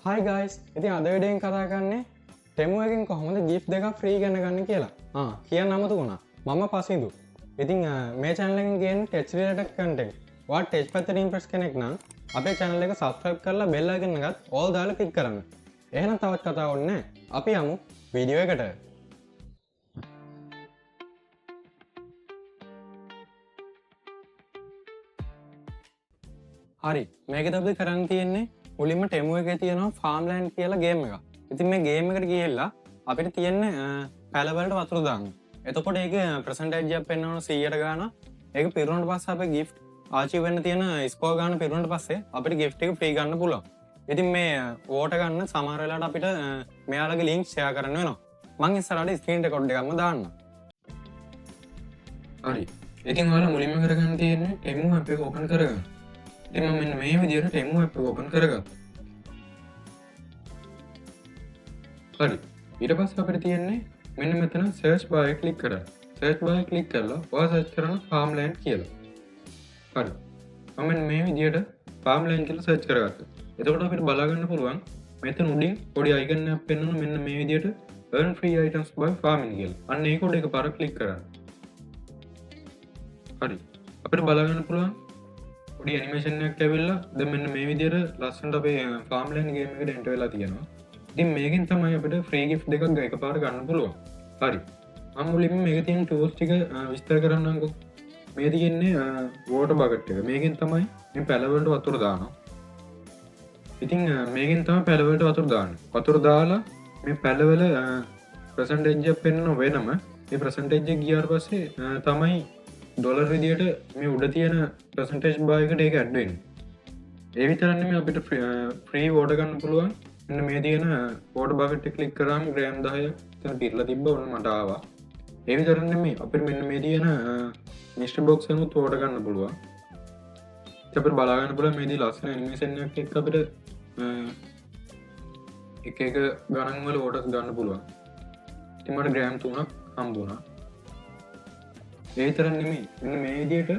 Hi guys, ඉතින් අද වීඩියෝෙන් කතා කරන්නේ Temu එකෙන් කොහොමද gift දෙකක් free ගන්න ගන්න කියලා. කියන්න අමතක වුණා. මම පසිදු. ඉතින් මේ channel එකෙන් කියන්නේ tech related content. ඔයාලා tech පැත්තට interest කෙනෙක් නම් අපේ channel එක subscribe කරලා bell icon එකත් all දාලා click කරන්න. එහෙනම් තවත් කතා ඕනේ නැහැ. අපි යමු වීඩියෝ එකට. හරි, මේකද අපි කරන්න තියෙන්නේ මුලින්ම Temu එකේ තියෙනවා farmland කියලා ගේම් එකක්. ඉතින් මේ ගේම් එකට ගිහිල්ලා අපිට තියෙන්නේ පැල වලට වතුර දාන්න. එතකොට ඒකේ percentage එකක් පෙන්වනවා 100ට ගාන. ඒක පිරුණාට පස්සේ අපේ gift achieve වෙන්න තියෙන score ගාන පිරුණාට පස්සේ අපිට gift එක free ගන්න පුළුවන්. ඉතින් මේ vote ගන්න සමහර වෙලාවට අපිට මෙයාලගේ link share කරන්න වෙනවා. මම ඉස්සරහට screen record එකක්ම දාන්න. හරි. ඉතින් ඔයාලා මුලින්ම කරගන්න තියෙන්නේ Temu app එක open කරගන්න. ඉතින් මම මෙන්න මේ විදිහට Temu app එක open කරගත්තා. හරි. ඊට පස්සේ අපිට තියෙන්නේ මෙන්න මෙතන search bar එක click කරන්න. search bar එක click කරලා ඔයා search කරන farmland කියලා. හරි. මම මෙන්න මේ විදිහට farmland කියලා search කරගත්තා. එතකොට අපිට බලා ගන්න පුළුවන් මෙතන උඩින් පොඩි icon එකක් පෙන්වනවා මෙන්න මේ විදිහට earn free items by farming කියලා. අන්න ඒක උඩ එකපාර click කරන්න. හරි. අපිට බලා ගන්න පුළුවන් පොඩි ඇනිමේෂන් එකක් ඇවිල්ලා දැන් මෙන්න මේ විදිහට ලස්සනට අපේ farmland game එකට enter වෙලා තියෙනවා. ඉතින් මේකෙන් තමයි අපිට free gift දෙකක් එකපාර ගන්න පුළුවන්. හරි. මම මුලින්ම මේකේ තියෙන tools ටික විස්තර කරන්නම්කෝ. මේ තියෙන්නේ water bucket එක. මේකෙන් තමයි මේ පැල වලට වතුර දානවා. ඉතින් මේකෙන් තමයි පැල වලට වතුර දාන්නේ. වතුර දාලා මේ පැල වල percentage එක පෙන්වන වෙනම මේ percentage එක ගියාට පස්සේ තමයි ඩොලර් විදියට මේ උඩ තියෙන percentage bar එකට ඒක add වෙන්නේ. ඒ විතරක් නෙමෙයි අපිට free water ගන්න පුළුවන්. මෙන්න මේ තියෙන water bucket එක click කරාම gram 10ක් එතන පිරලා තිබ්බා ඔන්න මට ආවා. ඒ විතරක් නෙමෙයි අපිට මෙන්න මේ තියෙන mystery box එකනුත් water ගන්න පුළුවන්. ඉතින් අපිට බලා ගන්න පුළුවන් මේ දී ලස්සන animation එකක් එක්ක අපිට එක එක ගණන් වල waters ගන්න පුළුවන්. ඉතින් මට gram 3ක් හම්බ වුණා. ඒ විතරක් නෙමෙයි මෙන්න මේ විදිහට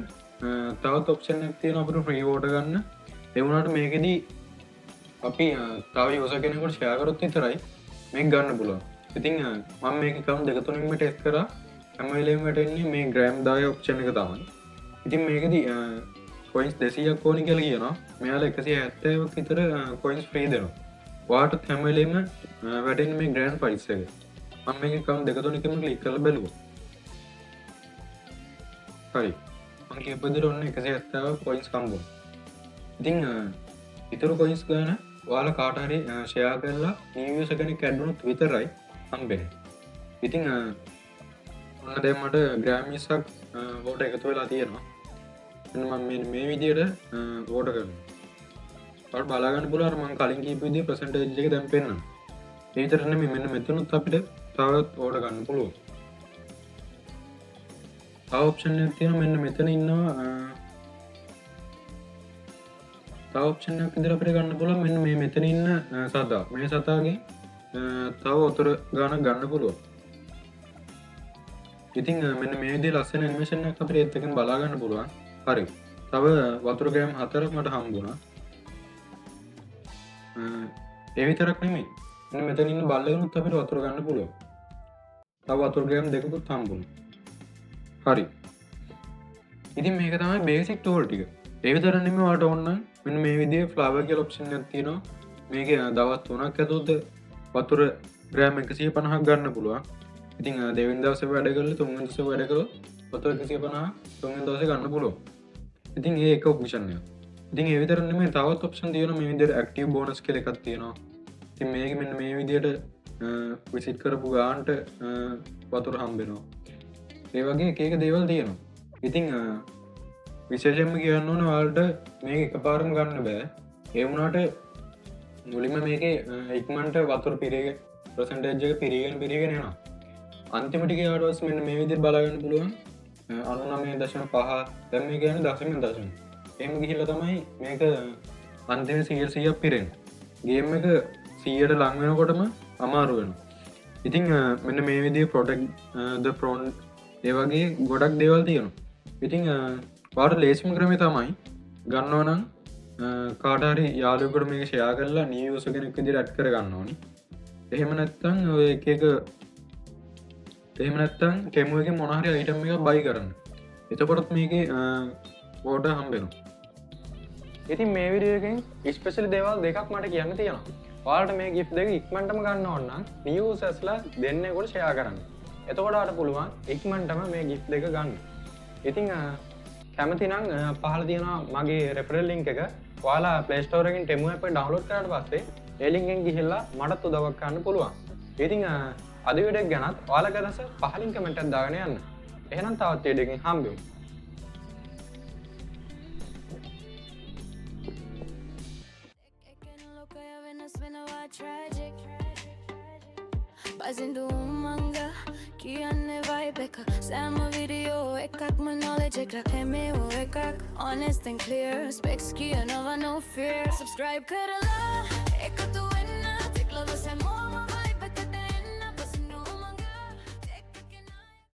තවත් ඔප්ෂන් එකක් තියෙනවා අපිට ෆ්‍රී වෝටර් ගන්න. ඒ වුණාට මේකෙදි අපි තව යූසර් කෙනෙකුට ෂෙයා කරොත් විතරයි මේක ගන්න පුළුවන්. ඉතින් මම මේක account දෙක තුනින්ම ටෙස්ට් කරා. හැම වෙලේම වැටෙන්නේ මේ gram 10 ඔප්ෂන් එක තමයි. ඉතින් මේකෙදි coins 200ක් ඕනි කියලා කියනවා. මෙයාලා 170ක් විතර coins free දෙනවා. ඔයාලට හැම වෙලේම වැටෙන්නේ මේ grand price එක. මම මේක account දෙක තුනකම ක්ලික් කරලා බැලුවා. හරි. මම කියපු විදිහට ඔන්න 170 coins හම්බුනා. ඉතින් ඊටු coins ගන්න ඔයාලා කාට හරි share කරලා new user කෙනෙක් add වුණොත් විතරයි හම්බෙන්නේ. ඉතින් ඔන්න දැන් මට gram 20ක් vote එකතු වෙලා තියෙනවා. එන්න මම මේ විදිහට vote කරනවා. ඔයාලා බලා ගන්න පුළුවන් අර මම කලින් කියපු විදිහේ percentage එක දැන් පෙන්නනවා. ඒ විතර නෙමෙයි මෙන්න මෙතනත් අපිට තවත් vote ගන්න පුළුවන්. තව ඔප්ෂන් එකක් තියෙනවා මෙන්න මෙතන ඉන්නවා තව ඔප්ෂන් එකක් විතර අපිට ගන්න පුළුවන් මෙන්න මේ මෙතන ඉන්න සතා මේ සතාගේ තව වතුර ගානක් ගන්න පුළුවන්. ඉතින් මෙන්න මේ විදිහේ ලස්සන ඇනිමේෂන් එකක් අපිට ඒත් එකෙන් බලා ගන්න පුළුවන්. හරි. තව වතුර ගෑම් 4ක් මට හම්බුණා. ඒ විතරක් නෙමෙයි මෙන්න මෙතන ඉන්න බල්ලෙකුත් අපිට වතුර ගන්න පුළුවන්. තව වතුර ගෑම් දෙකකුත් හම්බුණා. හරි. ඉතින් මේක තමයි බේසික් ටූල් ටික. ඒ විතරක් නෙමෙයි ඔයාලට ඕන නම් මෙන්න මේ විදිහේ ෆ්ලවර් කියලා ඔප්ෂන් එකක් තියෙනවා. මේකේ දවස් 3ක් ඇතුළත වතුර ග්‍රෑම් 150ක් ගන්න පුළුවන්. ඉතින් දෙවෙනි දවසේ වැඩ කරලා තුන්වෙනි දවසේ වැඩ කරලා වතුර 150 තුන්වෙනි දවසේ ගන්න පුළුවන්. ඉතින් ඒ එක ඔප්ෂන් එක. ඉතින් ඒ විතරක් නෙමෙයි තවත් ඔප්ෂන් තියෙනවා මේ විදිහට ඇක්ටිව් බෝනස් කියලා එකක් තියෙනවා. ඉතින් මේක මෙන්න මේ විදිහට විසිට් කරපු ගානට වතුර හම්බෙනවා. ඒ වගේ එක එක දේවල් තියෙනවා. ඉතින් විශේෂයෙන්ම කියන්න ඕනේ ඔයාලට මේක එකපාරම ගන්න බෑ. ඒ වුණාට මුලින්ම මේකේ ඉක්මනට වතුර පිරෙක percentage එක පිරීගෙන යනවා. අන්තිමට ගියාට පස්සේ මෙන්න මේ විදිහට බලා ගන්න පුළුවන් 99.5 දැන් මේ කියන්නේ දශමික දශම. එහෙම ගිහිල්ලා තමයි මේක අන්තිම 100ක් පිරෙන්නේ. ගේම් එක 100ට ලං වෙනකොටම අමාරු වෙනවා. ඉතින් මෙන්න මේ විදිහේ protect the prawn ඒ වගේ ගොඩක් දේවල් තියෙනවා. ඉතින් ඔයාලට ලේසිම ක්‍රමය තමයි ගන්නවා නම් කාටහරි යාළුවෙකුට මේක ෂෙයා කරලා නිය යූසර් කෙනෙක් විදිහට ඇඩ් කරගන්න ඕනේ. එහෙම නැත්නම් ඔය එක එහෙම නැත්නම් Temu එකේ මොන හරි අයිටම් එකක් බයි කරන්න. එතකොටත් මේකේ ඕඩර් හම්බෙනවා. ඉතින් මේ වීඩියෝ එකෙන් ස්පෙෂලි දේවල් දෙකක් මට කියන්න තියෙනවා. ඔයාලට මේ gift දෙක ඉක්මනටම ගන්න ඕන නම් new usersලා දෙන්නෙකුට ෂෙයා කරන්න. එතකොට ඔයාලට පුළුවන් ඉක්මනටම මේ gift දෙක ගන්න. ඉතින් කැමති නම් පහළ තියෙනවා මගේ referral link එක. ඔයාලා Play Store එකෙන් Temu app එක download කරාට පස්සේ ඒ link එකෙන් ගිහිල්ලා මටත් උදව්වක් කරන්න පුළුවන්. ඉතින් අද වීඩියෝ එක ගැනත් ඔයාලගේ අදහස පහලින් කමෙන්ට් එකක් දාගෙන යන්න. එහෙනම් තවත් වීඩියෝ එකකින් හම්බෙමු. Buzzing do manga කියන්නේ vibe එක සෑම වීඩියෝ එකක්ම knowledge එකක් හැමෝ එකක් honest and clear specs කියනවා no fear subscribe කරලා